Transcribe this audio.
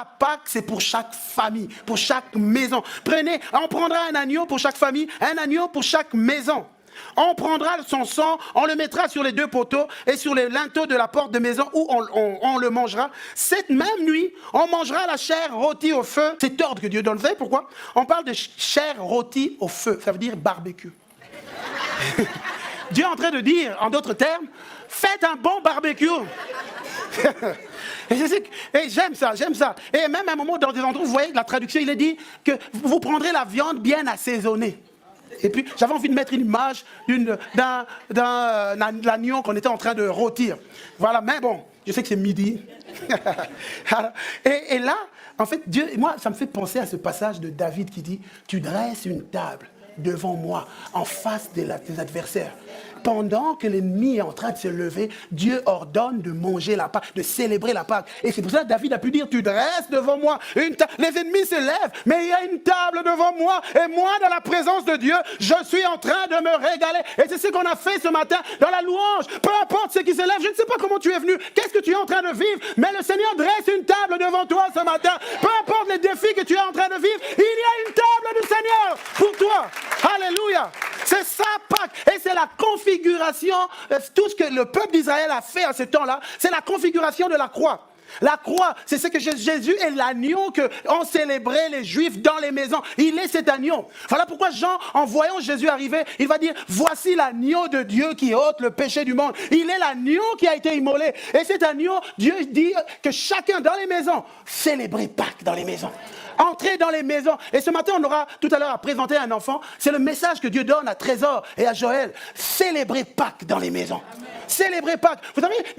La Pâque, c'est pour chaque famille, pour chaque maison. On prendra un agneau pour chaque famille, un agneau pour chaque maison. On prendra son sang, on le mettra sur les deux poteaux et sur les linteaux de la porte de maison où on le mangera. Cette même nuit, on mangera la chair rôtie au feu. C'est ordre que Dieu donne. Vous savez pourquoi? On parle de chair rôtie au feu. Ça veut dire barbecue. Dieu est en train de dire, en d'autres termes, faites un bon barbecue. Et j'aime ça. Et même à un moment, dans des endroits, vous voyez, la traduction, il est dit que vous prendrez la viande bien assaisonnée. Et puis, j'avais envie de mettre une image d'un agneau qu'on était en train de rôtir. Voilà, mais bon, je sais que c'est midi. et là, en fait, Dieu, moi, ça me fait penser à ce passage de David qui dit « Tu dresses une table devant moi, en face de tes adversaires. » Pendant que l'ennemi est en train de se lever, Dieu ordonne de manger la Pâque, de célébrer la Pâque. Et c'est pour ça que David a pu dire, tu dresses devant moi une table. Les ennemis se lèvent, mais il y a une table devant moi. Et moi, dans la présence de Dieu, je suis en train de me régaler. Et c'est ce qu'on a fait ce matin dans la louange. Peu importe ce qui se lève, je ne sais pas comment tu es venu, qu'est-ce que tu es en train de vivre, mais le Seigneur dresse une table devant toi ce matin. Peu importe les défis que tu es en train de vivre, il y a une table du Seigneur pour toi. Alléluia. C'est ça Pâques. Et c'est la configuration, tout ce que le peuple d'Israël a fait à ce temps-là, c'est la configuration de la croix. La croix, c'est ce que Jésus est l'agneau qu'ont célébré les Juifs dans les maisons. Il est cet agneau. Voilà pourquoi Jean, en voyant Jésus arriver, il va dire, voici l'agneau de Dieu qui ôte le péché du monde. Il est l'agneau qui a été immolé. Et cet agneau, Dieu dit que chacun dans les maisons, célébrez Pâques dans les maisons. Entrez dans les maisons. Et ce matin, on aura tout à l'heure à présenter un enfant. C'est le message que Dieu donne à Trésor et à Joël. Célébrez Pâques dans les maisons. Célébrez Pâques. Vous savez,